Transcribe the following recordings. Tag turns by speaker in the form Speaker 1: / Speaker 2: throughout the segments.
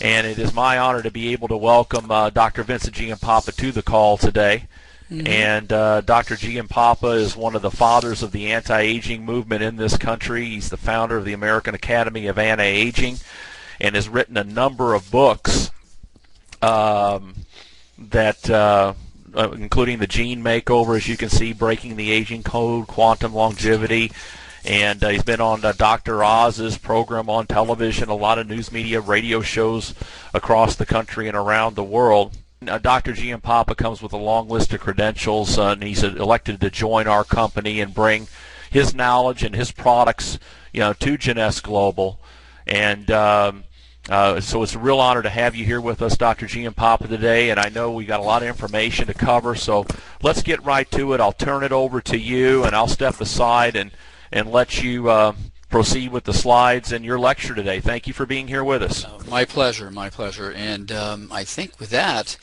Speaker 1: And it is my honor to be able to welcome Dr. Vincent Giampapa to the call today. And Dr. Giampapa is one of the fathers of the anti-aging movement in this country. He's the founder of the American Academy of Anti-Aging and has written a number of books including The Gene Makeover, as you can see, Breaking the Aging Code, Quantum Longevity. And he's been on Dr. Oz's program on television, a lot of news media, radio shows across the country and around the world. Dr. Giampapa comes with a long list of credentials, and he's elected to join our company and bring his knowledge and his products, to Jeunesse Global. And so it's a real honor to have you here with us, Dr. Giampapa, today. And I know we got a lot of information to cover, so let's get right to it. I'll turn it over to you, and I'll step aside and let you proceed with the slides and your lecture today. Thank you for being here with us.
Speaker 2: My pleasure, my pleasure. And I think with that,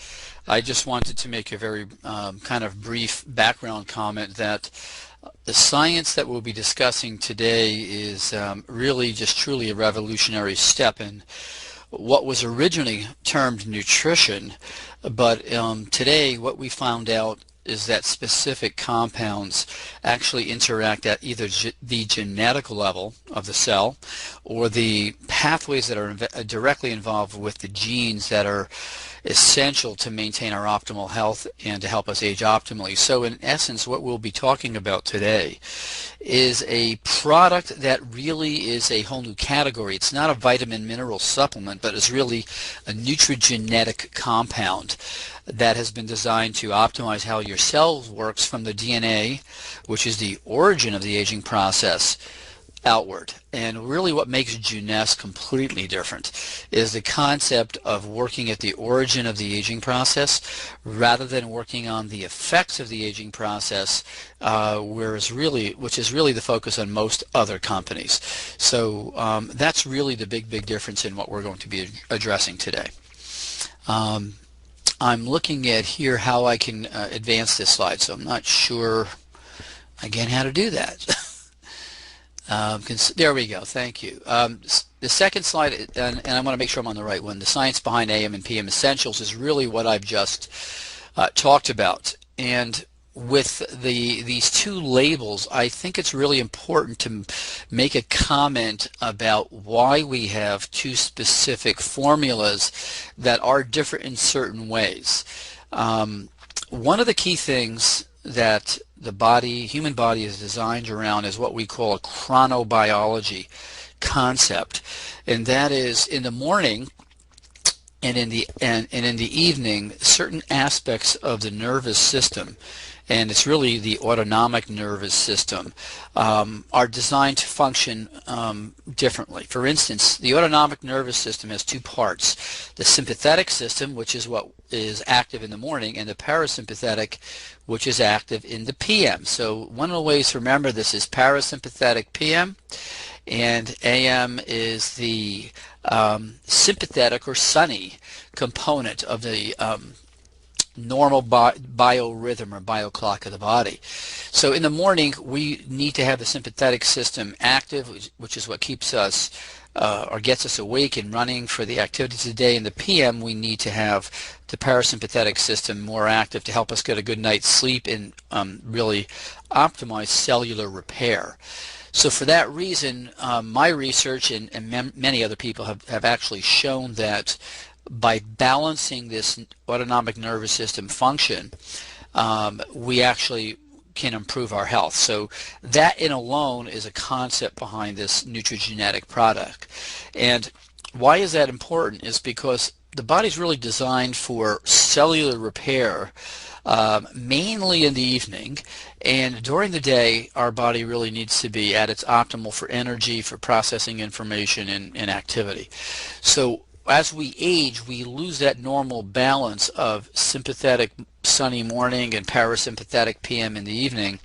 Speaker 2: I just wanted to make a very kind of brief background comment that the science that we'll be discussing today is really just truly a revolutionary step in what was originally termed nutrition, but today what we found out is that specific compounds actually interact at either the genetic level of the cell or the pathways that are directly involved with the genes that are essential to maintain our optimal health and to help us age optimally. So in essence, what we'll be talking about today is a product that really is a whole new category. It's not a vitamin mineral supplement, but it's really a nutrigenetic compound that has been designed to optimize how your cells works from the DNA, which is the origin of the aging process, outward. And really what makes Jeunesse completely different is the concept of working at the origin of the aging process rather than working on the effects of the aging process, which is really the focus on most other companies. So that's really the big difference in what we're going to be addressing today. I'm looking at here how I can advance this slide, so I'm not sure again how to do that. There we go. Thank you. The second slide, and I want to make sure I'm on the right one, the science behind AM and PM essentials is really what I've just talked about. And with these two labels, I think it's really important to make a comment about why we have two specific formulas that are different in certain ways. One of the key things that the human body is designed around is what we call a chronobiology concept, and that is in the morning and in the evening, certain aspects of the nervous system, and it's really the autonomic nervous system, are designed to function differently. For instance, the autonomic nervous system has two parts: the sympathetic system, which is what is active in the morning, and the parasympathetic, which is active in the PM. So one of the ways to remember this is parasympathetic PM, and AM is the sympathetic or sunny component of the normal biorhythm or bioclock of the body. So in the morning we need to have the sympathetic system active, which is what keeps us or gets us awake and running for the activities of the day. In the PM we need to have the parasympathetic system more active to help us get a good night's sleep and really optimize cellular repair. So for that reason, my research and many other people have actually shown that by balancing this autonomic nervous system function, we actually can improve our health. So that in alone is a concept behind this nutrigenetic product. And why is that important is because the body's really designed for cellular repair, mainly in the evening, and during the day our body really needs to be at its optimal for energy, for processing information and activity. So as we age, we lose that normal balance of sympathetic sunny morning and parasympathetic PM in the evening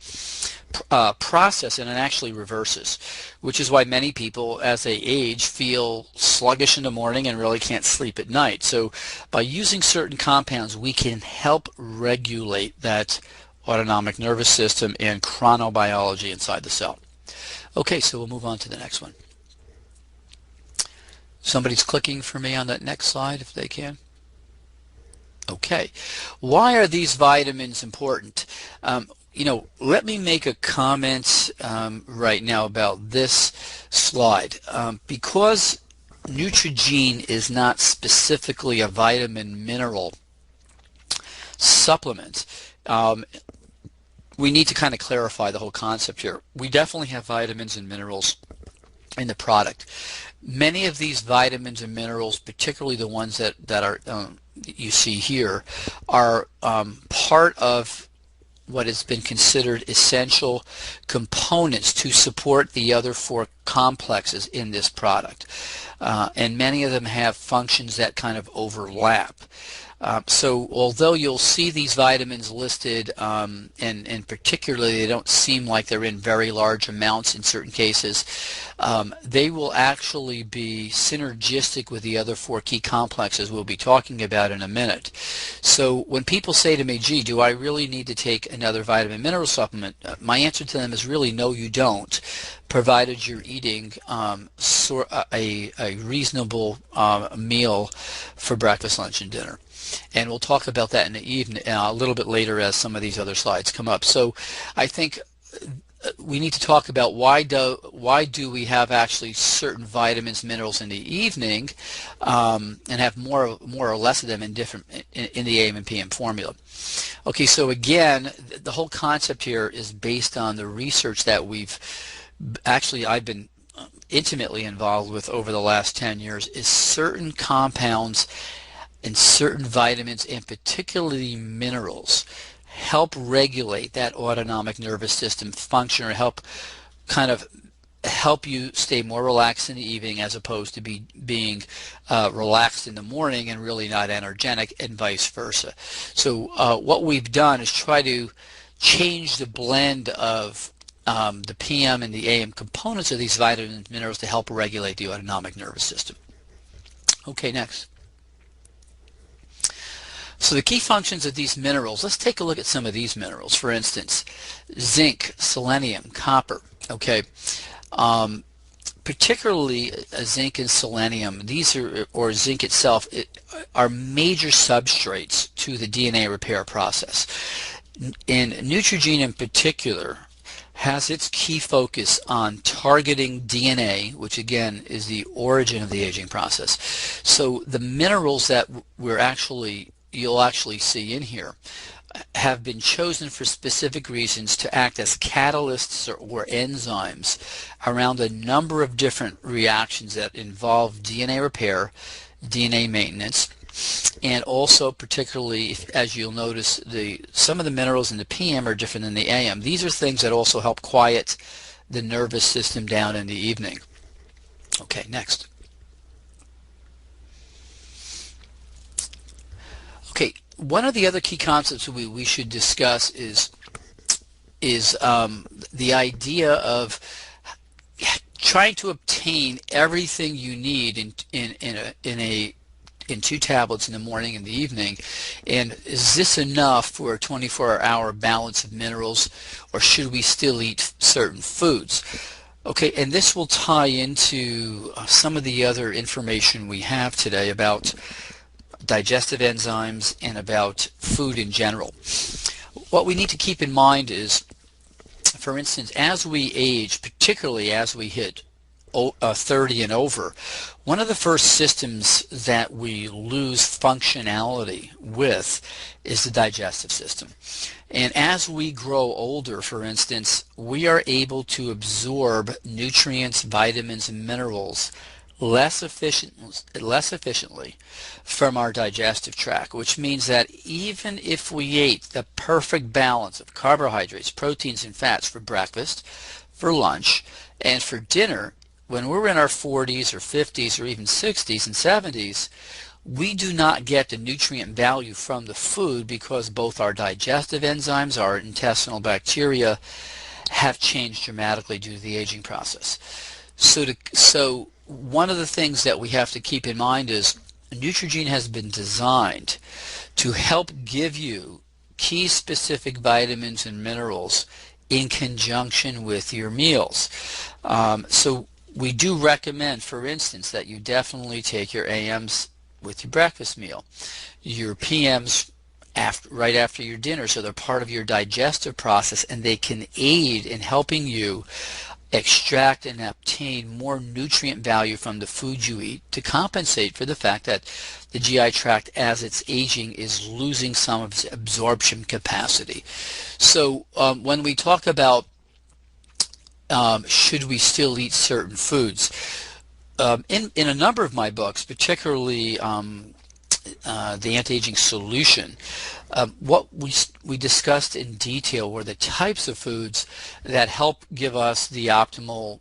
Speaker 2: process, and it actually reverses, which is why many people as they age feel sluggish in the morning and really can't sleep at night. So by using certain compounds we can help regulate that autonomic nervous system and chronobiology inside the cell. Okay, so we'll move on to the next one. Somebody's clicking for me on that next slide if they can. Okay, why are these vitamins important? Let me make a comment right now about this slide. Because Neutrogena is not specifically a vitamin mineral supplement, we need to kind of clarify the whole concept here. We definitely have vitamins and minerals in the product. Many of these vitamins and minerals, particularly the ones that are you see here, are part of what has been considered essential components to support the other four complexes in this product. And many of them have functions that kind of overlap. So although you'll see these vitamins listed, and particularly they don't seem like they're in very large amounts in certain cases, they will actually be synergistic with the other four key complexes we'll be talking about in a minute. So when people say to me, gee, do I really need to take another vitamin mineral supplement? My answer to them is really no, you don't, provided you're eating a reasonable meal for breakfast, lunch, and dinner. And we'll talk about that in the evening a little bit later as some of these other slides come up. So I think we need to talk about why do we have actually certain vitamins, minerals in the evening, and have more or less of them in the AM and PM formula. Okay, so again, the whole concept here is based on the research that I've been intimately involved with over the last 10 years, is certain compounds and certain vitamins, and particularly minerals, help regulate that autonomic nervous system function, or help you stay more relaxed in the evening as opposed to being relaxed in the morning and really not energetic, and vice versa. So what we've done is try to change the blend of the PM and the AM components of these vitamins and minerals to help regulate the autonomic nervous system. Okay, next. So the key functions of these minerals, let's take a look at some of these minerals. For instance, zinc, selenium, copper. Okay, particularly zinc and selenium, or zinc itself, are major substrates to the DNA repair process. And Neutrogena in particular has its key focus on targeting DNA, which again is the origin of the aging process. So the minerals that you'll actually see in here have been chosen for specific reasons to act as catalysts or enzymes around a number of different reactions that involve DNA repair, DNA maintenance, and also particularly, as you'll notice, some of the minerals in the PM are different than the AM. These are things that also help quiet the nervous system down in the evening. Okay, next. Okay, one of the other key concepts we should discuss is the idea of trying to obtain everything you need in 2 tablets in the morning and the evening. And is this enough for a 24-hour balance of minerals, or should we still eat certain foods? Okay, and this will tie into some of the other information we have today about digestive enzymes and about food in general. What we need to keep in mind is, for instance, as we age, particularly as we hit 30 and over, one of the first systems that we lose functionality with is the digestive system. And as we grow older, for instance, we are able to absorb nutrients, vitamins, and minerals less efficiently from our digestive tract, which means that even if we ate the perfect balance of carbohydrates, proteins, and fats for breakfast, for lunch, and for dinner, when we're in our 40s or 50s or even 60s and 70s, we do not get the nutrient value from the food because both our digestive enzymes, our intestinal bacteria, have changed dramatically due to the aging process. So one of the things that we have to keep in mind is Neutrogena has been designed to help give you key specific vitamins and minerals in conjunction with your meals. So we do recommend, for instance, that you definitely take your AMs with your breakfast meal, your PMs right after your dinner, so they're part of your digestive process, and they can aid in helping you extract and obtain more nutrient value from the food you eat to compensate for the fact that the GI tract, as it's aging, is losing some of its absorption capacity. So when we talk about should we still eat certain foods, in a number of my books, particularly the Anti-Aging Solution, what we discussed in detail were the types of foods that help give us the optimal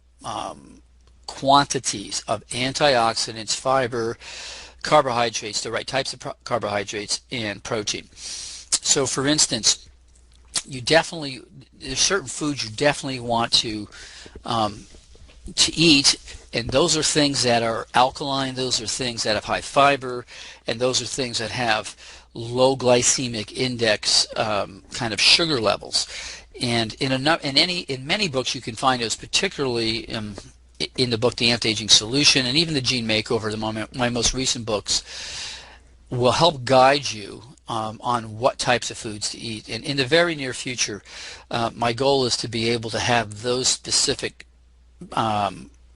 Speaker 2: quantities of antioxidants, fiber, carbohydrates, the right types of carbohydrates, and protein. So for instance, there's certain foods you definitely want to eat, and those are things that are alkaline, those are things that have high fiber, and those are things that have low glycemic index kind of sugar levels. And in many books you can find those, particularly in the book The Anti-Aging Solution, and even the Gene Makeover, my most recent books, will help guide you on what types of foods to eat. And in the very near future, my goal is to be able to have those specific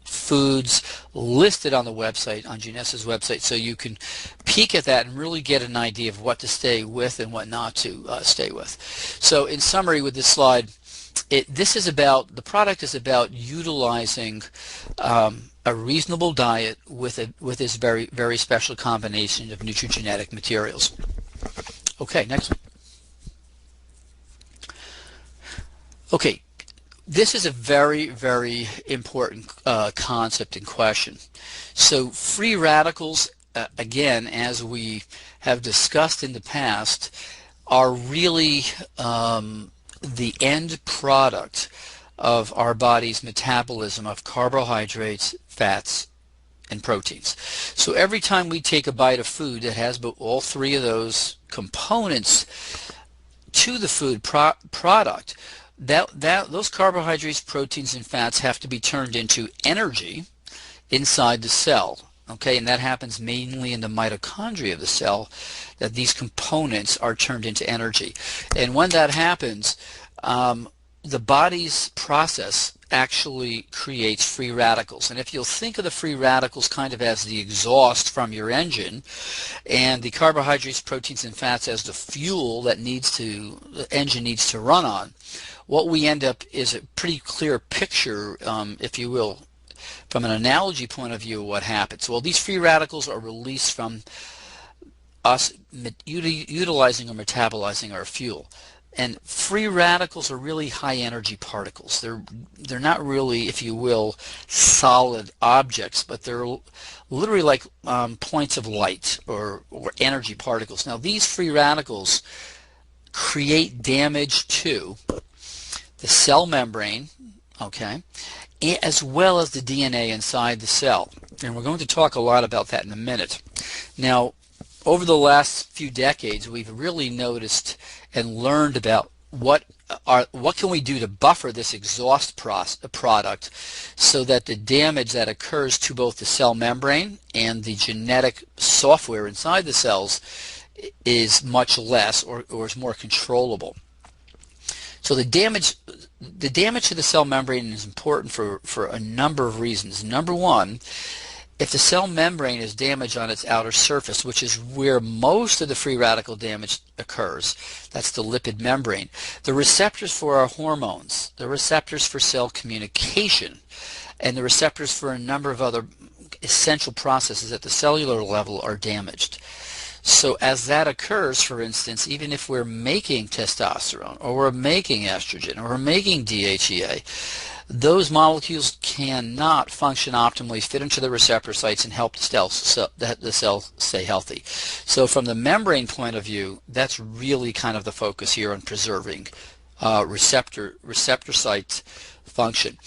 Speaker 2: foods listed on the website, on Junessa's website, so you can peek at that and really get an idea of what to stay with and what not to stay with. So in summary with this slide, the product is about utilizing a reasonable diet with this very, very special combination of nutrigenetic materials. Okay, next one. Okay, this is a very, very important concept and question. So free radicals, again, as we have discussed in the past, are really the end product of our body's metabolism of carbohydrates, fats, and proteins. So every time we take a bite of food that has all three of those components to the food product, those carbohydrates, proteins, and fats have to be turned into energy inside the cell. Okay, and that happens mainly in the mitochondria of the cell, that these components are turned into energy. And when that happens, the body's process actually creates free radicals. And if you'll think of the free radicals kind of as the exhaust from your engine, and the carbohydrates, proteins, and fats as the fuel that the engine needs to run on, what we end up is a pretty clear picture, if you will, from an analogy point of view, what happens. Well, these free radicals are released from us utilizing or metabolizing our fuel. And free radicals are really high energy particles. They're not really, if you will, solid objects, but they're literally like points of light or energy particles. Now these free radicals create damage to the cell membrane, okay, as well as the DNA inside the cell. And we're going to talk a lot about that in a minute. Now, over the last few decades, we've really noticed and learned about what can we do to buffer this exhaust product so that the damage that occurs to both the cell membrane and the genetic software inside the cells is much less or is more controllable. So the damage to the cell membrane is important for a number of reasons. Number one, if the cell membrane is damaged on its outer surface, which is where most of the free radical damage occurs, that's the lipid membrane, the receptors for our hormones, the receptors for cell communication, and the receptors for a number of other essential processes at the cellular level are damaged. So as that occurs, for instance, even if we're making testosterone or we're making estrogen or we're making DHEA, those molecules cannot function optimally, fit into the receptor sites, and help the cell stay healthy. So from the membrane point of view, that's really kind of the focus here on preserving receptor site function.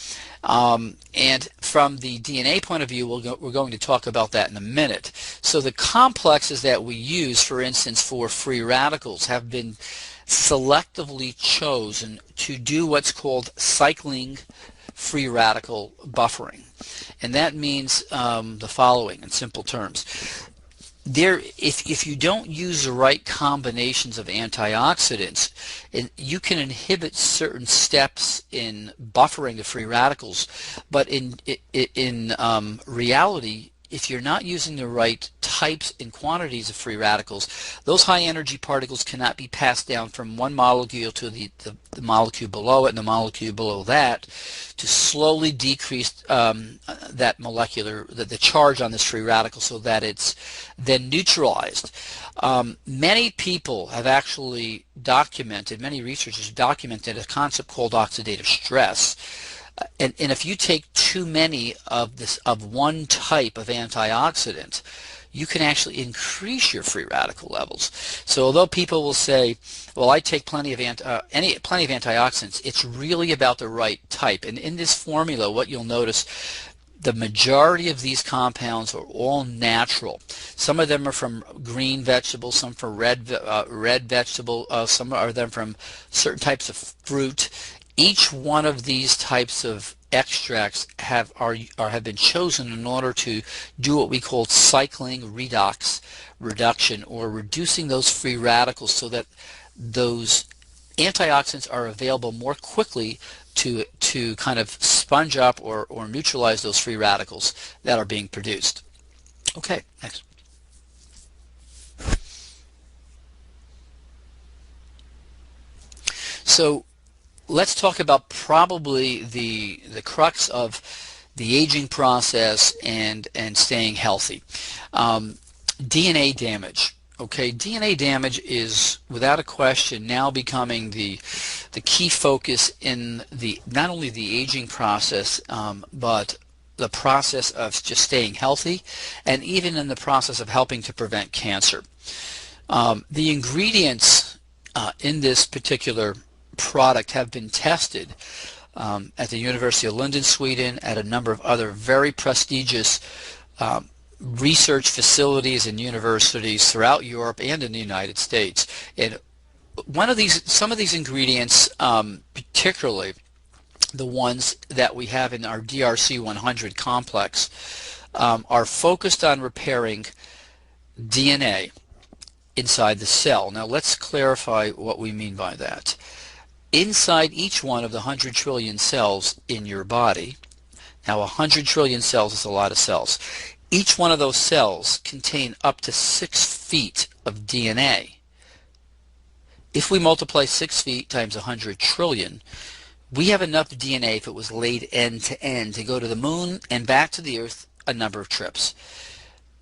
Speaker 2: And from the DNA point of view, we're going to talk about that in a minute. So the complexes that we use, for instance, for free radicals have been selectively chosen to do what's called cycling free radical buffering. And that means the following in simple terms. If you don't use the right combinations of antioxidants, you can inhibit certain steps in buffering the free radicals. But in reality, if you're not using the right types and quantities of free radicals, those high energy particles cannot be passed down from one molecule to the molecule below it and the molecule below that to slowly decrease that molecular, the charge on this free radical, so that it's then neutralized. Many people have actually documented, many researchers documented a concept called oxidative stress. And if you take too many of one type of antioxidant, you can actually increase your free radical levels. So although people will say, well, I take plenty of antioxidants, it's really about the right type. And in this formula, what you'll notice, the majority of these compounds are all natural. Some of them are from green vegetables, some from red vegetable, some of them from certain types of fruit. Each one of these types of extracts have been chosen in order to do what we call cycling redox reduction, or reducing those free radicals so that those antioxidants are available more quickly to kind of sponge up or neutralize those free radicals that are being produced. Okay, next. So let's talk about probably the crux of the aging process and staying healthy. DNA damage. Okay, DNA damage is without a question now becoming the key focus in not only the aging process, but the process of just staying healthy, and even in the process of helping to prevent cancer. The ingredients in this particular product have been tested at the University of Lund in Sweden, at a number of other very prestigious research facilities and universities throughout Europe and in the United States. And some of these ingredients, particularly the ones that we have in our DRC 100 complex, are focused on repairing DNA inside the cell. Now let's clarify what we mean by that. Inside each one of the 100 trillion cells in your body, now 100 trillion cells is a lot of cells, each one of those cells contain up to 6 feet of DNA. If we multiply 6 feet times 100 trillion, we have enough DNA, if it was laid end to end, to go to the moon and back to the earth a number of trips.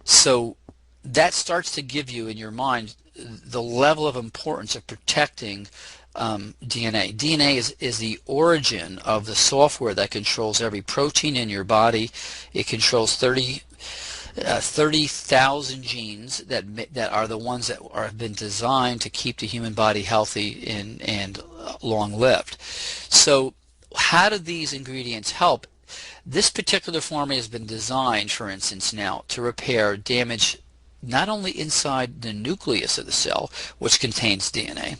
Speaker 2: So that starts to give you in your mind the level of importance of protecting DNA. DNA is the origin of the software that controls every protein in your body. It controls 30,000 genes that are the ones that have been designed to keep the human body healthy and long-lived. So how do these ingredients help? This particular formula has been designed, for instance, now to repair damage not only inside the nucleus of the cell, which contains DNA,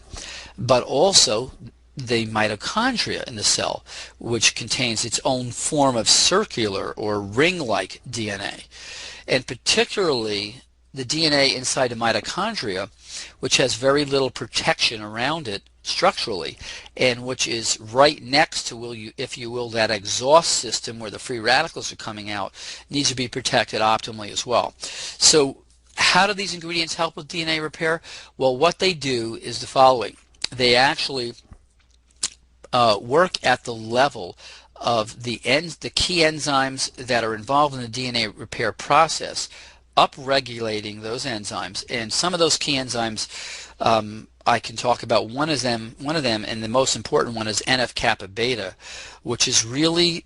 Speaker 2: but also the mitochondria in the cell, which contains its own form of circular or ring-like DNA. And particularly the DNA inside the mitochondria, which has very little protection around it structurally, and which is right next to, if you will, that exhaust system where the free radicals are coming out, needs to be protected optimally as well. So how do these ingredients help with DNA repair? Well, what they do is the following. They actually work at the level of the key enzymes that are involved in the DNA repair process, upregulating those enzymes. And some of those key enzymes I can talk about. One of them, and the most important one, is NF-kappa beta, which is really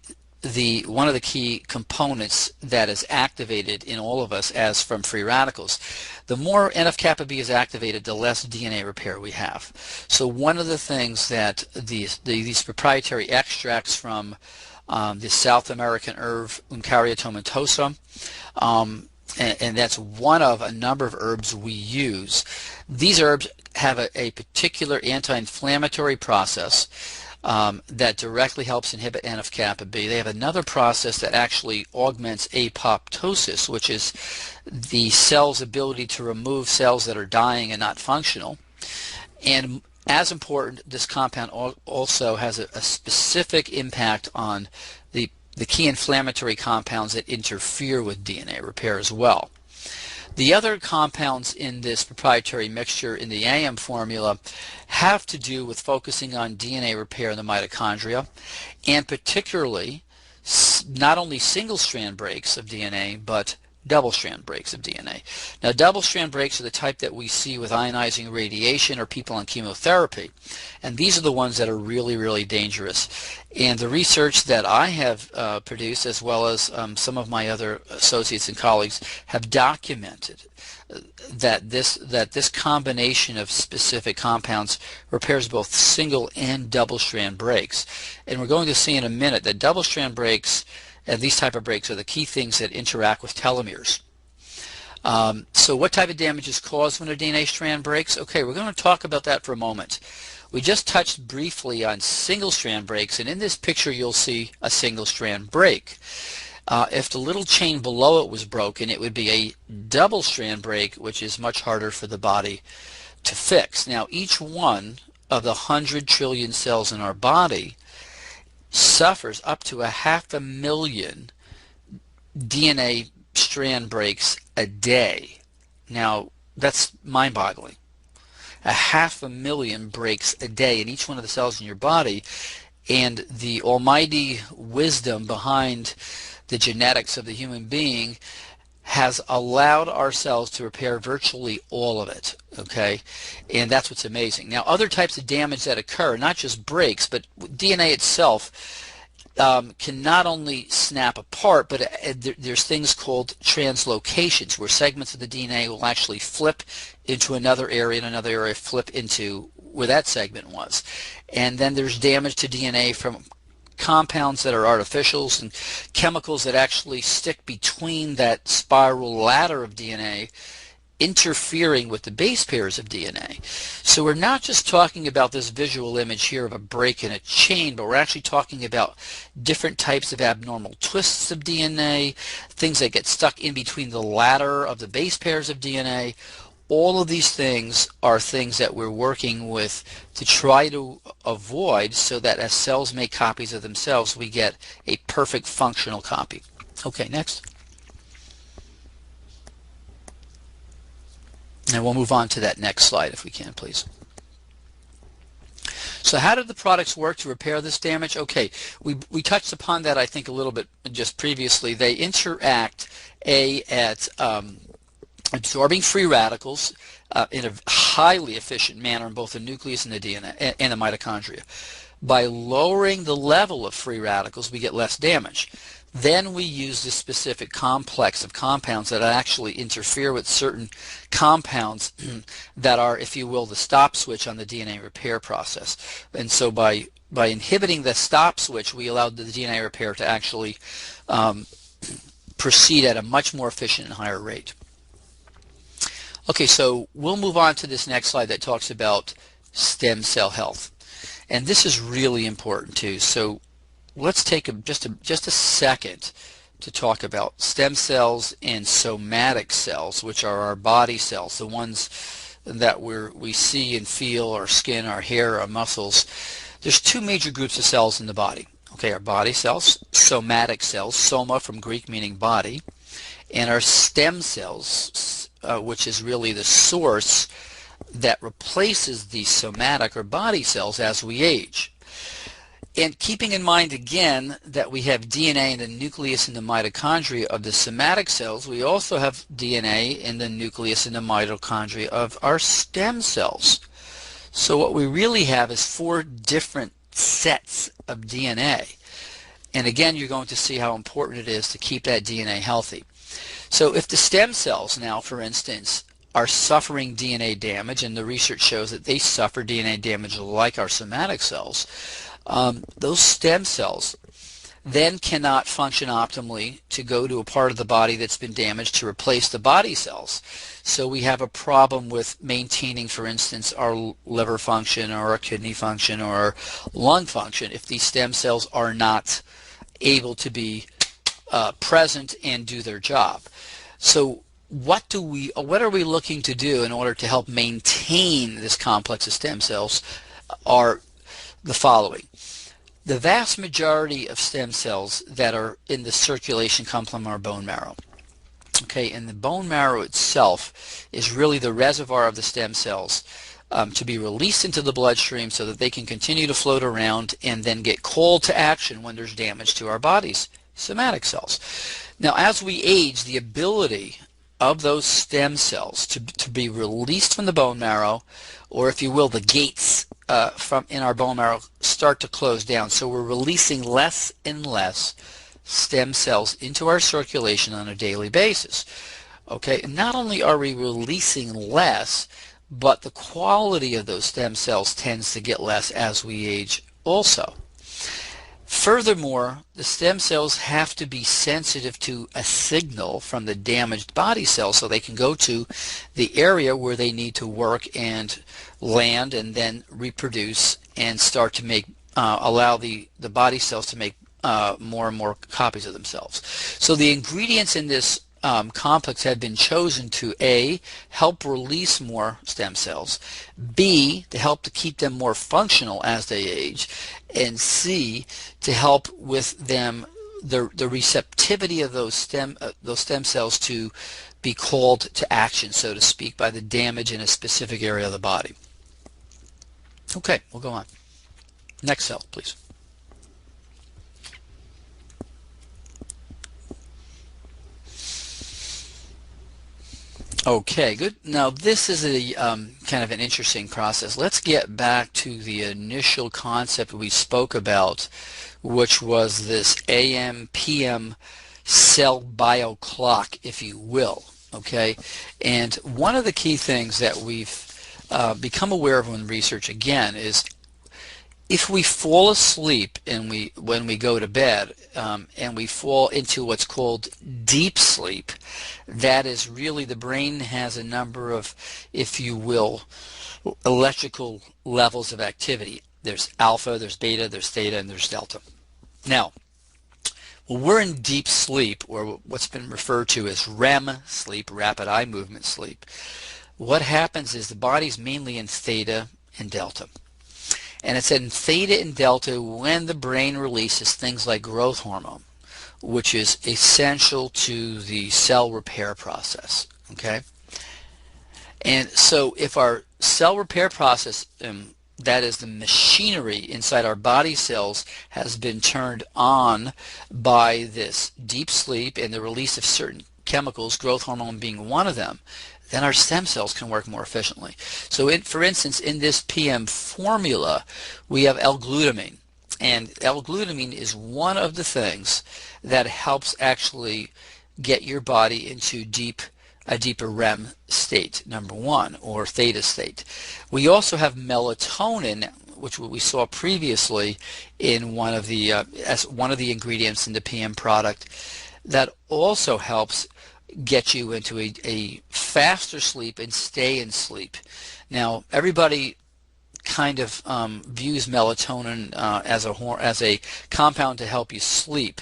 Speaker 2: one of the key components that is activated in all of us as from free radicals. The more NF-kappa B is activated, the less DNA repair we have. So one of the things that these proprietary extracts from the South American herb Uncaria tomentosa, and that's one of a number of herbs we use. These herbs have a particular anti-inflammatory process. that directly helps inhibit NF-kappa B. They have another process that actually augments apoptosis, which is the cell's ability to remove cells that are dying and not functional. And as important, this compound also has a specific impact on the key inflammatory compounds that interfere with DNA repair as well. The other compounds in this proprietary mixture in the AM formula have to do with focusing on DNA repair in the mitochondria, and particularly not only single-strand breaks of DNA, but double-strand breaks of DNA. Now, double-strand breaks are the type that we see with ionizing radiation or people on chemotherapy, and these are the ones that are really, really dangerous. And the research that I have produced, as well as some of my other associates and colleagues, have documented that this combination of specific compounds repairs both single and double-strand breaks. And we're going to see in a minute that double-strand breaks and these type of breaks are the key things that interact with telomeres. So what type of damage is caused when a DNA strand breaks? Okay, we're going to talk about that for a moment. We just touched briefly on single strand breaks, and in this picture you'll see a single strand break. If the little chain below it was broken, it would be a double strand break, which is much harder for the body to fix. Now, each one of the 100 trillion cells in our body suffers up to 500,000 DNA strand breaks a day. Now, that's mind-boggling. 500,000 breaks a day in each one of the cells in your body, and the almighty wisdom behind the genetics of the human being has allowed our cells to repair virtually all of it, okay? And that's what's amazing. Now, other types of damage that occur, not just breaks, but DNA itself can not only snap apart, but there's things called translocations, where segments of the DNA will actually flip into another area, and another area flip into where that segment was. And then there's damage to DNA from compounds that are artificials and chemicals that actually stick between that spiral ladder of DNA, interfering with the base pairs of DNA. So we're not just talking about this visual image here of a break in a chain, but we're actually talking about different types of abnormal twists of DNA, things that get stuck in between the ladder of the base pairs of DNA. All of these things are things that we're working with to try to avoid, so that as cells make copies of themselves, we get a perfect functional copy. Okay, next. And we'll move on to that next slide if we can, please. So how do the products work to repair this damage? Okay, we touched upon that, I think, a little bit just previously. They interact at absorbing free radicals in a highly efficient manner in both the nucleus and the DNA and the mitochondria. By lowering the level of free radicals, we get less damage. Then we use this specific complex of compounds that actually interfere with certain compounds that are, if you will, the stop switch on the DNA repair process. And so by inhibiting the stop switch, we allow the DNA repair to actually proceed at a much more efficient and higher rate. Okay, so we'll move on to this next slide that talks about stem cell health. And this is really important too. So let's take just a second to talk about stem cells and somatic cells, which are our body cells, the ones that we see and feel, our skin, our hair, our muscles. There's two major groups of cells in the body. Okay, our body cells, somatic cells, soma from Greek meaning body, and our stem cells, which is really the source that replaces the somatic or body cells as we age. And keeping in mind again that we have DNA in the nucleus and the mitochondria of the somatic cells, we also have DNA in the nucleus and the mitochondria of our stem cells. So what we really have is 4 different sets of DNA. And again, you're going to see how important it is to keep that DNA healthy. So if the stem cells now, for instance, are suffering DNA damage, and the research shows that they suffer DNA damage like our somatic cells, those stem cells then cannot function optimally to go to a part of the body that's been damaged to replace the body cells. So we have a problem with maintaining, for instance, our liver function or our kidney function or our lung function if these stem cells are not able to be present and do their job. So what are we looking to do in order to help maintain this complex of stem cells are the following. The vast majority of stem cells that are in the circulation come from our bone marrow. Okay, and the bone marrow itself is really the reservoir of the stem cells to be released into the bloodstream so that they can continue to float around and then get called to action when there's damage to our body's somatic cells. Now, as we age, the ability of those stem cells to be released from the bone marrow, or if you will, the gates from in our bone marrow start to close down. So we're releasing less and less stem cells into our circulation on a daily basis. Okay, and not only are we releasing less, but the quality of those stem cells tends to get less as we age also. Furthermore, the stem cells have to be sensitive to a signal from the damaged body cells so they can go to the area where they need to work and land and then reproduce and start to make allow the body cells to make more and more copies of themselves. So the ingredients in this complex have been chosen to A, help release more stem cells, B, to help to keep them more functional as they age, and C, to help with them the receptivity of those stem cells to be called to action, so to speak, by the damage in a specific area of the body. Okay, we'll go on. Next cell, please. Okay, good. Now this is a kind of an interesting process. Let's get back to the initial concept we spoke about, which was this AM/PM cell bio clock, if you will. Okay, and one of the key things that we've become aware of in research again is if we fall asleep and when we go to bed and we fall into what's called deep sleep, that is really the brain has a number of, if you will, electrical levels of activity. There's alpha, there's beta, there's theta, and there's delta. Now, when we're in deep sleep, or what's been referred to as REM sleep, rapid eye movement sleep, what happens is the body's mainly in theta and delta. And it's in theta and delta when the brain releases things like growth hormone, which is essential to the cell repair process. Okay? And so if our cell repair process, that is the machinery inside our body cells, has been turned on by this deep sleep and the release of certain chemicals, growth hormone being one of them, then our stem cells can work more efficiently. So for instance, in this PM formula, we have L-glutamine. And L-glutamine is one of the things that helps actually get your body into a deeper REM state, number one, or theta state. We also have melatonin, which we saw previously in one of the as one of the ingredients in the PM product, that also helps get you into a faster sleep and stay in sleep. Now, everybody kind of views melatonin as a compound to help you sleep.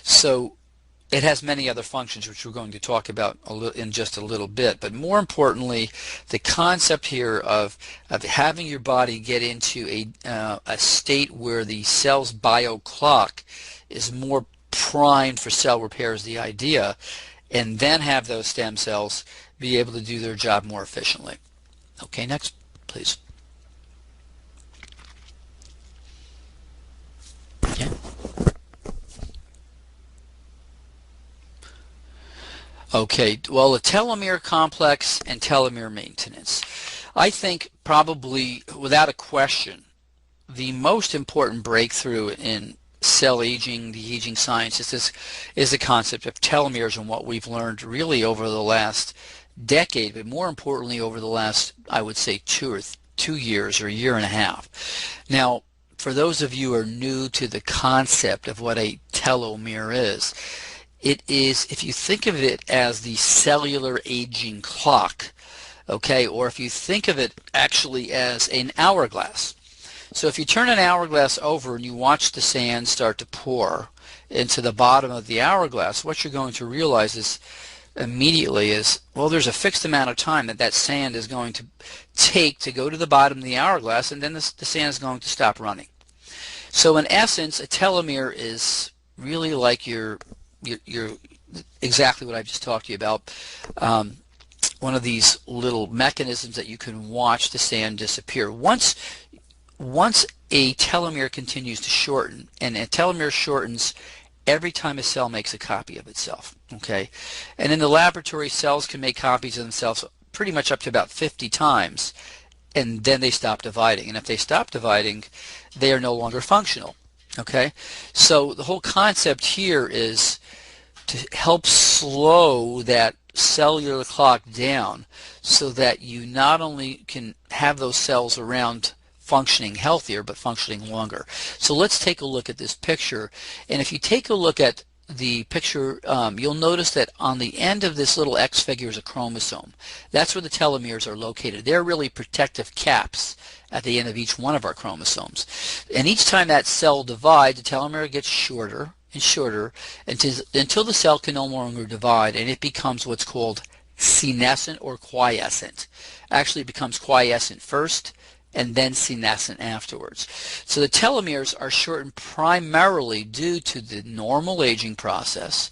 Speaker 2: So it has many other functions, which we're going to talk about in just a little bit. But more importantly, the concept here of having your body get into a state where the cell's bio clock is more primed for cell repair is the idea, and then have those stem cells be able to do their job more efficiently. Okay, next, please. Yeah. Okay, well, the telomere complex and telomere maintenance. I think probably, without a question, the most important breakthrough in cell aging, the aging science, is the concept of telomeres and what we've learned really over the last decade, but more importantly over the last, I would say, 2 years or a year and a half. Now, for those of you who are new to the concept of what a telomere is. It is, if you think of it as the cellular aging clock, okay, or if you think of it actually as an hourglass. So if you turn an hourglass over and you watch the sand start to pour into the bottom of the hourglass, what you're going to realize is immediately is, well, there's a fixed amount of time that that sand is going to take to go to the bottom of the hourglass, and then the sand is going to stop running. So in essence, a telomere is really like your exactly what I just talked to you about. One of these little mechanisms that you can watch the sand disappear. Once a telomere continues to shorten, and a telomere shortens every time a cell makes a copy of itself, okay? And in the laboratory, cells can make copies of themselves pretty much up to about 50 times, and then they stop dividing. And if they stop dividing, they are no longer functional, okay? So the whole concept here is to help slow that cellular clock down so that you not only can have those cells around functioning healthier, but functioning longer. So let's take a look at this picture. And if you take a look at the picture, you'll notice that on the end of this little X figure is a chromosome. That's where the telomeres are located. They're really protective caps at the end of each one of our chromosomes. And each time that cell divides, the telomere gets shorter and shorter until the cell can no longer divide, and it becomes what's called senescent or quiescent. Actually, it becomes quiescent first, and then senescent afterwards. So the telomeres are shortened primarily due to the normal aging process,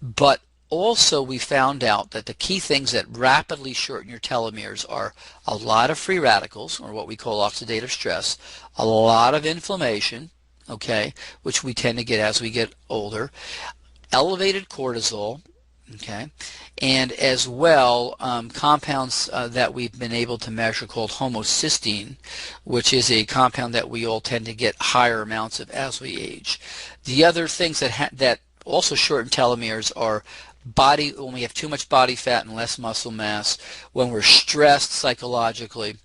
Speaker 2: but also we found out that the key things that rapidly shorten your telomeres are a lot of free radicals, or what we call oxidative stress, a lot of inflammation, okay, which we tend to get as we get older, elevated cortisol, okay, and as well compounds that we've been able to measure called homocysteine, which is a compound that we all tend to get higher amounts of as we age. The other things that also shorten telomeres are when we have too much body fat and less muscle mass, when we're stressed psychologically,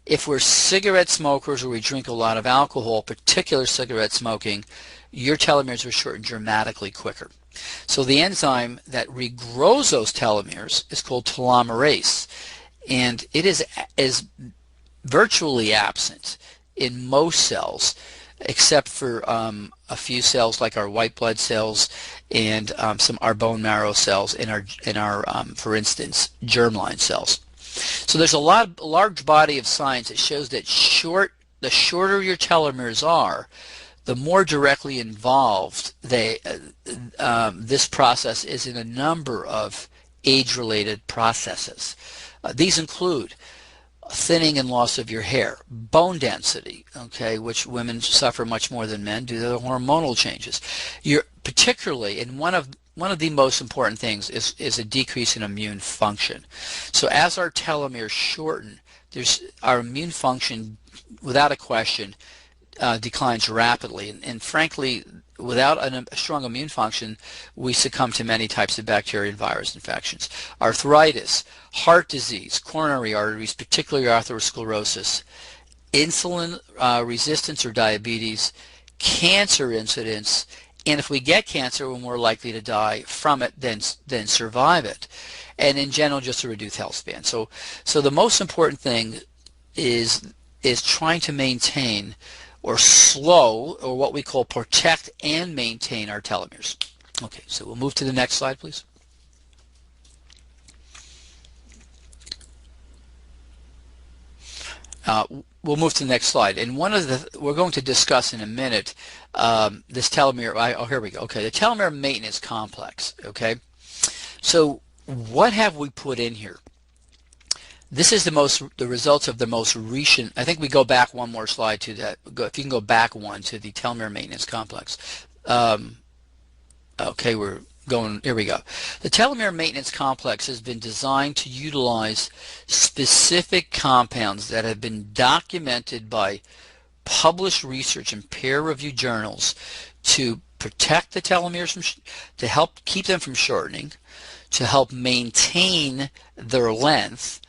Speaker 2: if we're cigarette smokers or we drink a lot of alcohol, particular cigarette smoking, your telomeres are shortened dramatically quicker. So the enzyme that regrows those telomeres is called telomerase, and it is virtually absent in most cells, except for a few cells like our white blood cells and our bone marrow cells and our for instance, germline cells. So there's a large body of science that shows that the shorter your telomeres are, the more directly involved this process is in a number of age-related processes. These include thinning and loss of your hair, bone density, okay, which women suffer much more than men due to the hormonal changes. Particularly, and one of the most important things is a decrease in immune function. So as our telomeres shorten, our immune function, without a question, declines rapidly, and frankly, without a strong immune function, we succumb to many types of bacteria and virus infections. Arthritis, heart disease, coronary arteries, particularly atherosclerosis, insulin resistance or diabetes, cancer incidence, and if we get cancer, we're more likely to die from it than survive it, and in general, just a reduced health span. So the most important thing is trying to maintain or slow, or what we call protect and maintain our telomeres. Okay, so we'll move to the next slide, please. We'll move to the next slide, and we're going to discuss in a minute this telomere. Oh, here we go. Okay, the telomere maintenance complex. Okay, so what have we put in here? This is the results of the most recent. I think we go back one more slide to that. If you can go back one to the telomere maintenance complex. Okay, we're going. Here we go. The telomere maintenance complex has been designed to utilize specific compounds that have been documented by published research in peer-reviewed journals to protect the telomeres, to help keep them from shortening, to help maintain their length,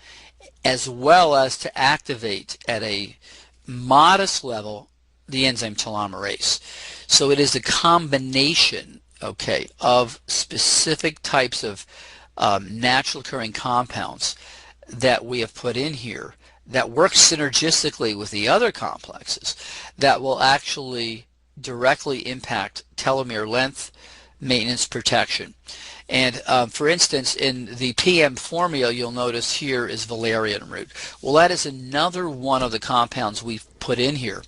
Speaker 2: as well as to activate at a modest level the enzyme telomerase. So it is a combination, okay, of specific types of natural occurring compounds that we have put in here that work synergistically with the other complexes that will actually directly impact telomere length, maintenance, protection. And for instance, in the PM formula, you'll notice here is valerian root. Well, that is another one of the compounds we've put in here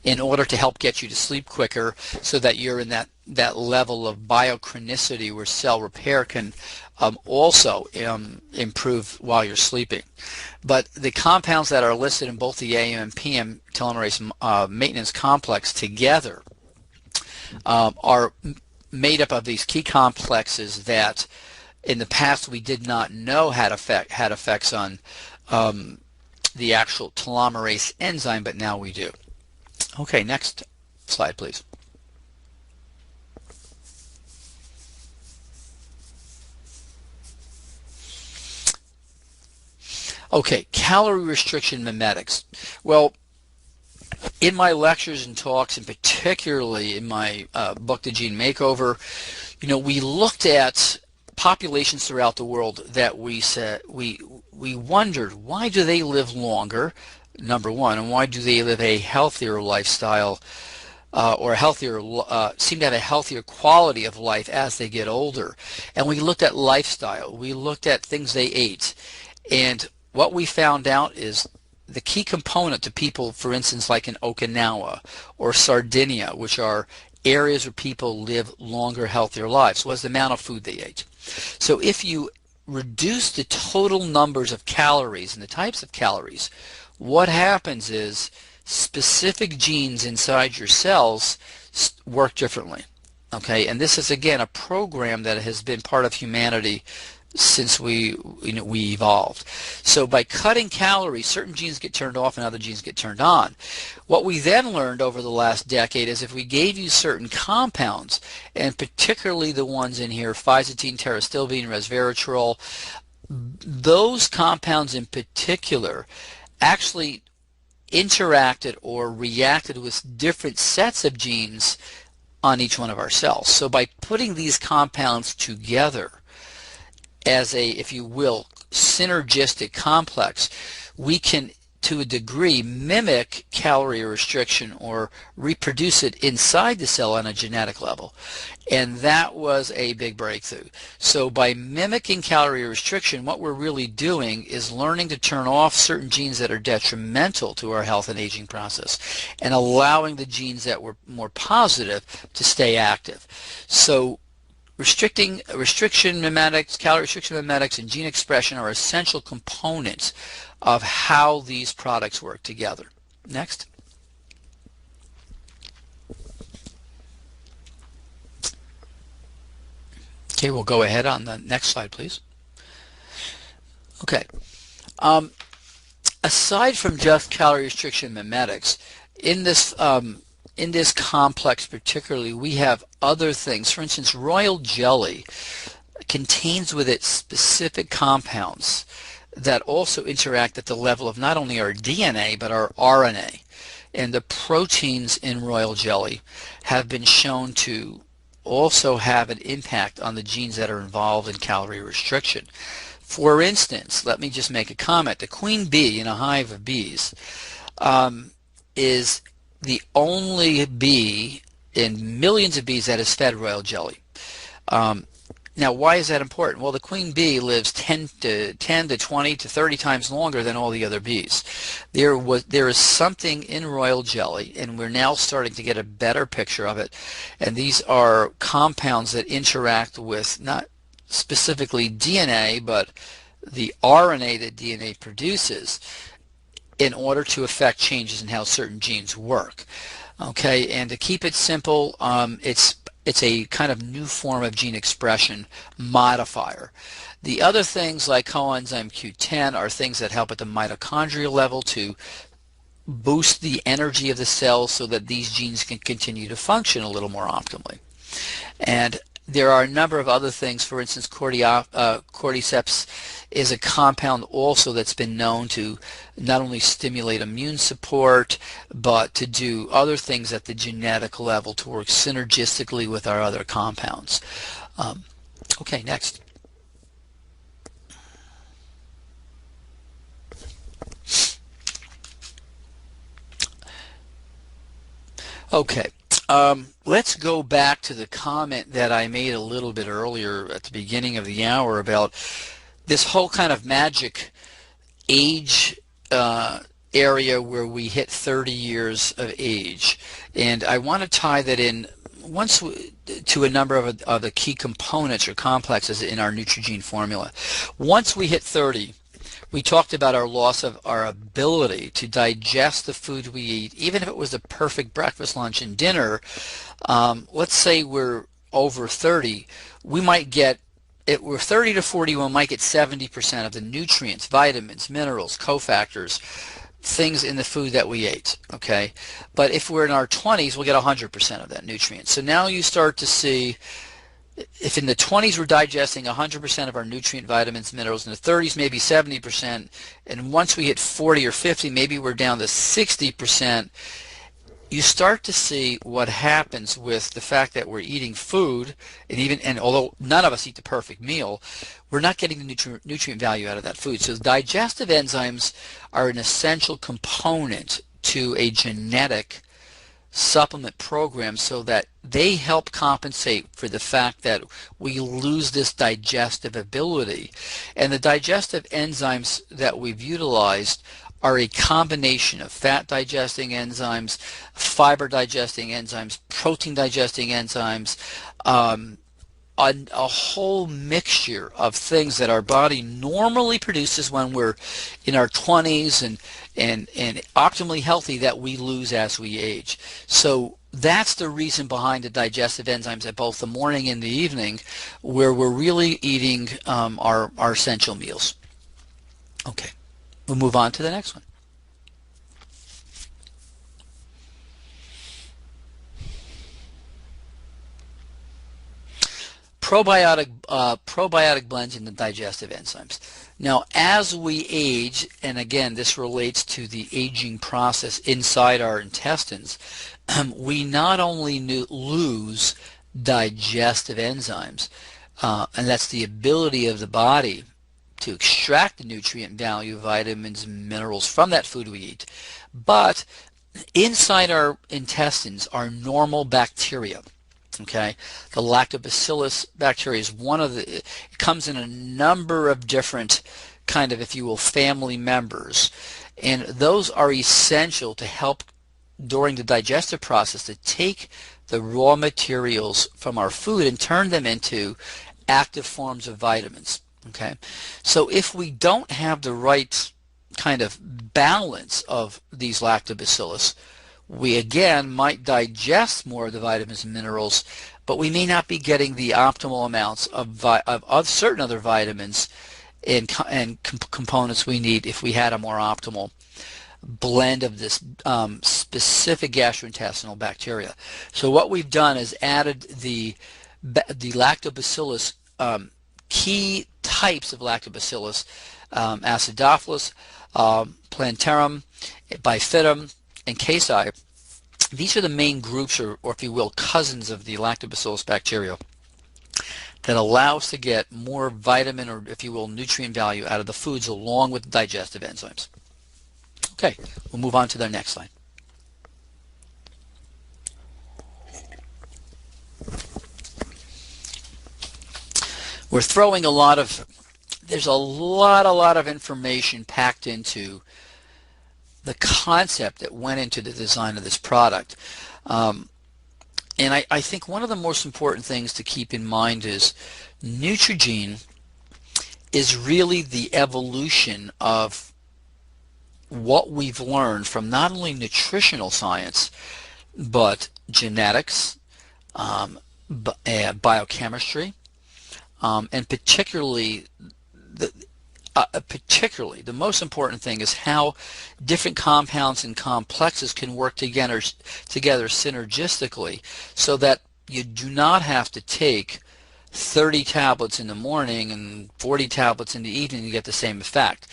Speaker 2: in order to help get you to sleep quicker, so that you're in that level of biochronicity where cell repair can also improve while you're sleeping. But the compounds that are listed in both the AM and PM telomerase maintenance complex together are made up of these key complexes that in the past we did not know had effects on the actual telomerase enzyme, but now we do. Okay, next slide, please. Okay, calorie restriction mimetics. Well, in my lectures and talks, and particularly in my book, The Gene Makeover, we looked at populations throughout the world that we wondered, why do they live longer, number one, and why do they live a healthier lifestyle or seem to have a healthier quality of life as they get older. And we looked at lifestyle, we looked at things they ate, and what we found out is the key component to people, for instance, like in Okinawa or Sardinia, which are areas where people live longer, healthier lives, was the amount of food they ate. So if you reduce the total numbers of calories and the types of calories, what happens is specific genes inside your cells work differently. Okay, and this is again a program that has been part of humanity since we evolved. So by cutting calories, certain genes get turned off and other genes get turned on. What we then learned over the last decade is if we gave you certain compounds, and particularly the ones in here, phyzatine, terastilbene, resveratrol, those compounds in particular actually interacted or reacted with different sets of genes on each one of our cells. So by putting these compounds together as a, if you will, synergistic complex, we can, to a degree, mimic calorie restriction or reproduce it inside the cell on a genetic level. And that was a big breakthrough. So by mimicking calorie restriction, what we're really doing is learning to turn off certain genes that are detrimental to our health and aging process and allowing the genes that were more positive to stay active. So restriction mimetics, calorie restriction mimetics, and gene expression are essential components of how these products work together. Next. Okay, we'll go ahead on the next slide, please. Okay. Aside from just calorie restriction mimetics, in this complex particularly, we have other things. For instance, royal jelly contains with it specific compounds that also interact at the level of not only our DNA but our RNA. And the proteins in royal jelly have been shown to also have an impact on the genes that are involved in calorie restriction. For instance, let me just make a comment. The queen bee in a hive of bees is the only bee in millions of bees that is fed royal jelly. Now, why is that important? Well, the queen bee lives 10 to 20 to 30 times longer than all the other bees. There is something in royal jelly, and we're now starting to get a better picture of it. And these are compounds that interact with not specifically DNA, but the RNA that DNA produces in order to affect changes in how certain genes work. Okay, and to keep it simple, it's a kind of new form of gene expression modifier. The other things like coenzyme Q10 are things that help at the mitochondrial level to boost the energy of the cells so that these genes can continue to function a little more optimally. And there are a number of other things. For instance, cordyceps is a compound also that's been known to not only stimulate immune support, but to do other things at the genetic level to work synergistically with our other compounds. Okay, next. Okay, let's go back to the comment that I made a little bit earlier at the beginning of the hour about this whole kind of magic age area where we hit 30 years of age. And I want to tie that in to a number of the key components or complexes in our Neutrogene formula. Once we hit 30, we talked about our loss of our ability to digest the food we eat, even if it was the perfect breakfast, lunch, and dinner. Let's say we're over 30, we might get, if we're 30 to 40, we might get 70% of the nutrients, vitamins, minerals, cofactors, things in the food that we ate, okay? But if we're in our 20s, we'll get 100% of that nutrient. So now you start to see, if in the 20s we're digesting 100% of our nutrient, vitamins, minerals, in the 30s maybe 70%, and once we hit 40 or 50, maybe we're down to 60%, you start to see what happens with the fact that we're eating food, and although none of us eat the perfect meal, we're not getting the nutrient value out of that food. So digestive enzymes are an essential component to a genetic supplement program, so that they help compensate for the fact that we lose this digestive ability. And the digestive enzymes that we've utilized are a combination of fat digesting enzymes, fiber digesting enzymes, protein digesting enzymes, a whole mixture of things that our body normally produces when we're in our 20s and optimally healthy, that we lose as we age. So that's the reason behind the digestive enzymes at both the morning and the evening, where we're really eating our essential meals. Okay, we'll move on to the next one. Probiotic blends in the digestive enzymes. Now, as we age, and again, this relates to the aging process inside our intestines, we not only lose digestive enzymes, and that's the ability of the body to extract the nutrient value, vitamins, and minerals from that food we eat, but inside our intestines are normal bacteria. Okay, the lactobacillus bacteria is one of the, it comes in a number of different kind of, if you will, family members, and those are essential to help during the digestive process to take the raw materials from our food and turn them into active forms of vitamins. Okay, so if we don't have the right kind of balance of these lactobacillus, we again might digest more of the vitamins and minerals, but we may not be getting the optimal amounts of certain other vitamins and components we need if we had a more optimal blend of this specific gastrointestinal bacteria. So what we've done is added the lactobacillus, key types of lactobacillus, acidophilus, plantarum, bifidum, and casei. These are the main groups, or if you will, cousins of the lactobacillus bacteria, that allow us to get more vitamin, or if you will, nutrient value out of the foods along with the digestive enzymes. Okay, we'll move on to the next slide. We're throwing there's a lot of information packed into the concept that went into the design of this product. And I think one of the most important things to keep in mind is Neutrogene is really the evolution of what we've learned from not only nutritional science, but genetics, biochemistry, and particularly the most important thing is how different compounds and complexes can work together synergistically, so that you do not have to take 30 tablets in the morning and 40 tablets in the evening to get the same effect.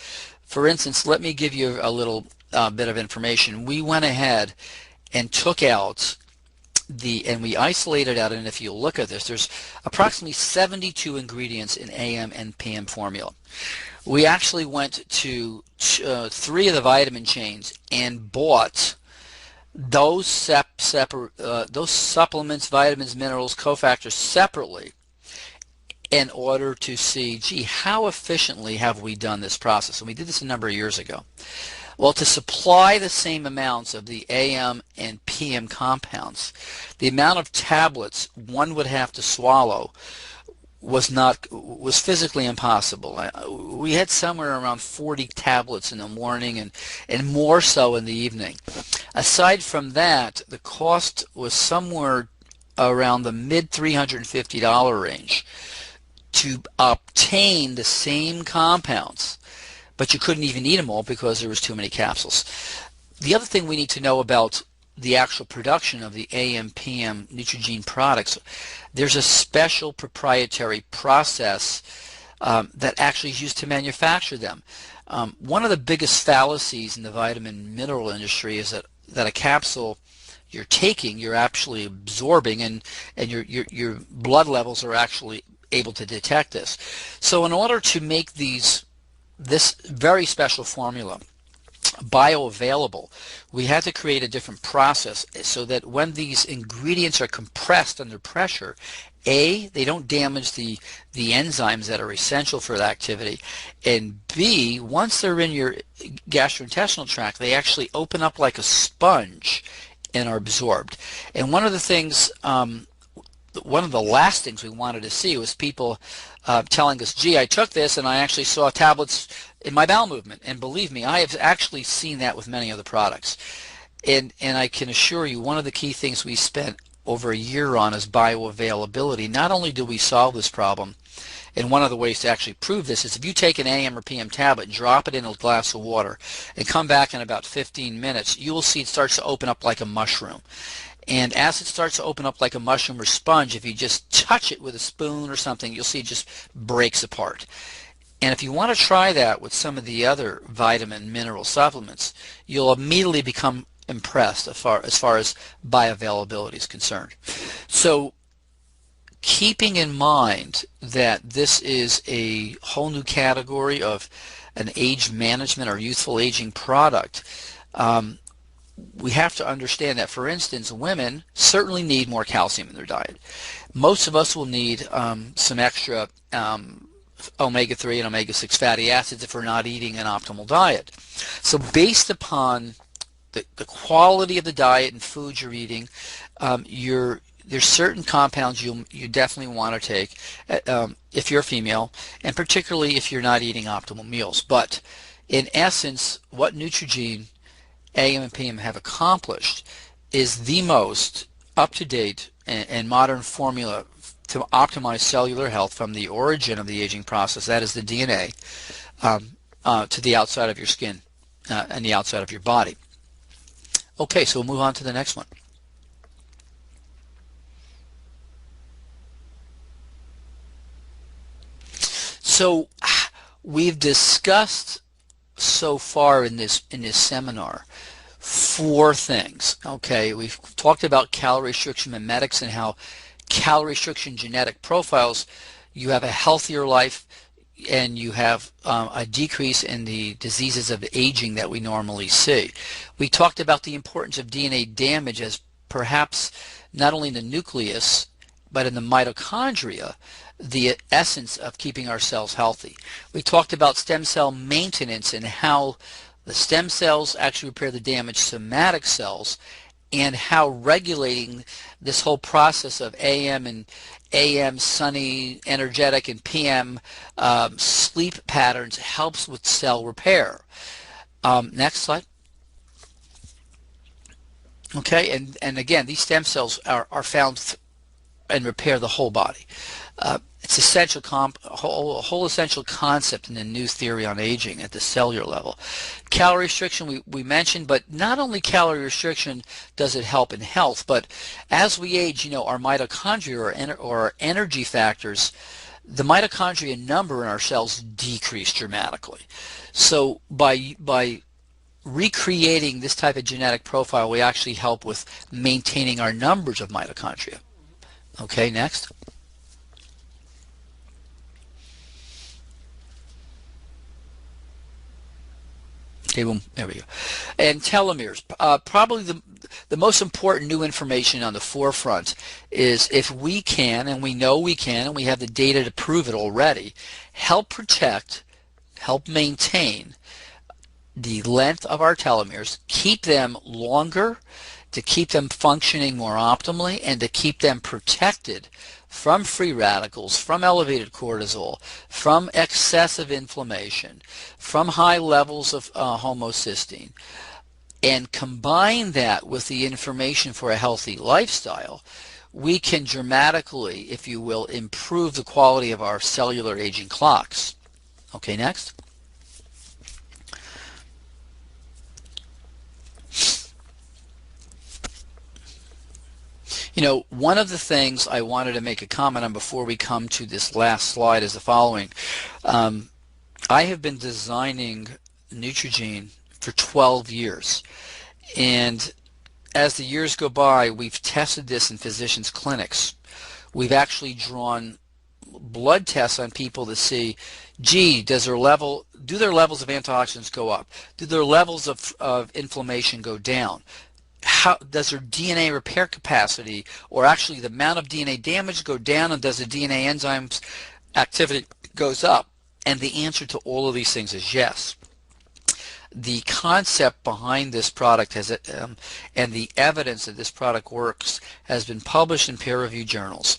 Speaker 2: For instance, let me give you a little bit of information. We went ahead and took out and we isolated out, and if you look at this, there's approximately 72 ingredients in AM and PM formula. We actually went to 3 of the vitamin chains and bought those supplements, vitamins, minerals, cofactors separately in order to see, gee, how efficiently have we done this process? And we did this a number of years ago. Well, to supply the same amounts of the AM and PM compounds, the amount of tablets one would have to swallow was physically impossible. We had somewhere around 40 tablets in the morning and more so in the evening. Aside from that, the cost was somewhere around the mid $350 range to obtain the same compounds, but you couldn't even eat them all because there was too many capsules. The other thing we need to know about the actual production of the AM/PM Neutrogena products, there's a special proprietary process that actually is used to manufacture them. One of the biggest fallacies in the vitamin mineral industry is that a capsule you're taking, you're actually absorbing, and your blood levels are actually able to detect this. So in order to make this very special formula bioavailable, we had to create a different process so that when these ingredients are compressed under pressure, A, they don't damage the enzymes that are essential for the activity, and B, once they're in your gastrointestinal tract, they actually open up like a sponge and are absorbed. And one of the last things we wanted to see was people telling us, gee, I took this and I actually saw tablets in my bowel movement. And believe me, I have actually seen that with many other products. And I can assure you, one of the key things we spent over a year on is bioavailability. Not only do we solve this problem, and one of the ways to actually prove this is if you take an AM or PM tablet and drop it in a glass of water and come back in about 15 minutes, you will see it starts to open up like a mushroom. And as it starts to open up like a mushroom or sponge, if you just touch it with a spoon or something, you'll see it just breaks apart. And if you want to try that with some of the other vitamin mineral supplements, you'll immediately become impressed as far as bioavailability is concerned. So keeping in mind that this is a whole new category of an age management or youthful aging product, we have to understand that, for instance, women certainly need more calcium in their diet. Most of us will need some extra omega-3 and omega-6 fatty acids if we're not eating an optimal diet. So based upon the quality of the diet and food you're eating, there's certain compounds you definitely want to take if you're a female, and particularly if you're not eating optimal meals. But in essence, what Neutrogena AM and PM have accomplished is the most up-to-date and modern formula to optimize cellular health from the origin of the aging process, that is the DNA, to the outside of your skin and the outside of your body. Okay, so we'll move on to the next one. So we've discussed so far in this seminar 4 things. Okay, we've talked about calorie restriction mimetics and how calorie restriction genetic profiles, you have a healthier life and you have a decrease in the diseases of aging that we normally see. We talked about the importance of DNA damage as perhaps not only in the nucleus but in the mitochondria, the essence of keeping our cells healthy. We talked about stem cell maintenance and how the stem cells actually repair the damaged somatic cells, and how regulating this whole process of AM sunny, energetic, and PM sleep patterns helps with cell repair. Next slide. Okay, and again, these stem cells are found and repair the whole body. It's a whole essential concept in the new theory on aging at the cellular level. Calorie restriction we mentioned, but not only calorie restriction does it help in health, but as we age, our mitochondria or our energy factors, the mitochondria number in our cells decrease dramatically. So by recreating this type of genetic profile, we actually help with maintaining our numbers of mitochondria. Okay, next. Okay, boom, there we go. And telomeres, probably the most important new information on the forefront is if we can, and we know we can, and we have the data to prove it already, help protect, help maintain the length of our telomeres, keep them longer, to keep them functioning more optimally, and to keep them protected from free radicals, from elevated cortisol, from excessive inflammation, from high levels of homocysteine, and combine that with the information for a healthy lifestyle, we can dramatically, if you will, improve the quality of our cellular aging clocks. Okay, next. One of the things I wanted to make a comment on before we come to this last slide is the following. I have been designing Neutrogene for 12 years, and as the years go by, we've tested this in physicians' clinics. We've actually drawn blood tests on people to see, gee, do their levels of antioxidants go up? Do their levels of inflammation go down? How does their DNA repair capacity, or actually the amount of DNA damage, go down, and does the DNA enzymes activity goes up? And the answer to all of these things is yes. The concept behind this product and the evidence that this product works has been published in peer-reviewed journals,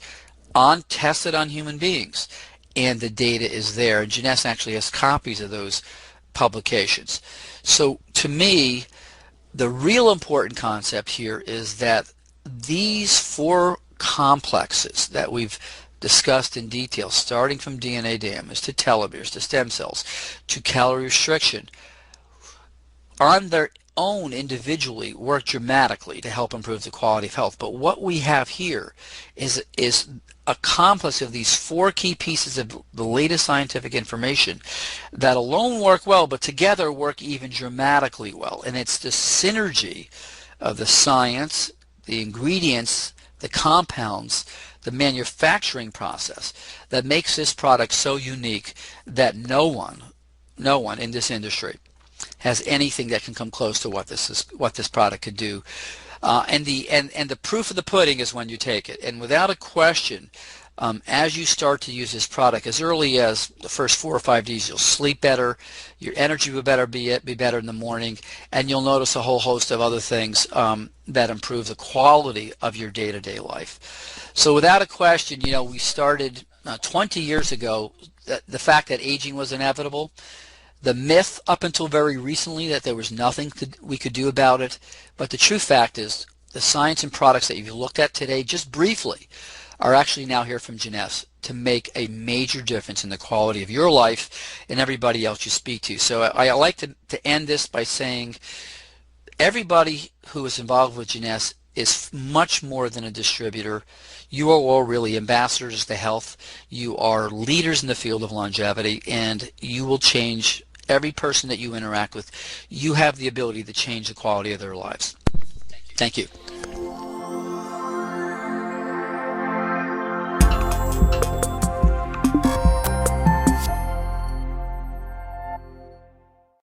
Speaker 2: tested on human beings, and the data is there. And Jeunesse actually has copies of those publications. So to me, the real important concept here is that these four complexes that we've discussed in detail, starting from DNA damage to telomeres to stem cells to calorie restriction, on their own individually work dramatically to help improve the quality of health. But what we have here is a complex of these four key pieces of the latest scientific information that alone work well, but together work even dramatically well. And it's the synergy of the science, the ingredients, the compounds, the manufacturing process that makes this product so unique that no one in this industry has anything that can come close to what this product could do. And the proof of the pudding is when you take it. And without a question, as you start to use this product, as early as the first 4 or 5 days, you'll sleep better, your energy will be better in the morning, and you'll notice a whole host of other things that improve the quality of your day-to-day life. So without a question, we started 20 years ago, the fact that aging was inevitable. The myth up until very recently that there was nothing we could do about it, but the true fact is the science and products that you've looked at today, just briefly, are actually now here from Jeunesse to make a major difference in the quality of your life and everybody else you speak to. So I like to end this by saying everybody who is involved with Jeunesse is much more than a distributor. You are all really ambassadors to health. You are leaders in the field of longevity, and you will change every person that you interact with. You have the ability to change the quality of their lives. Thank you.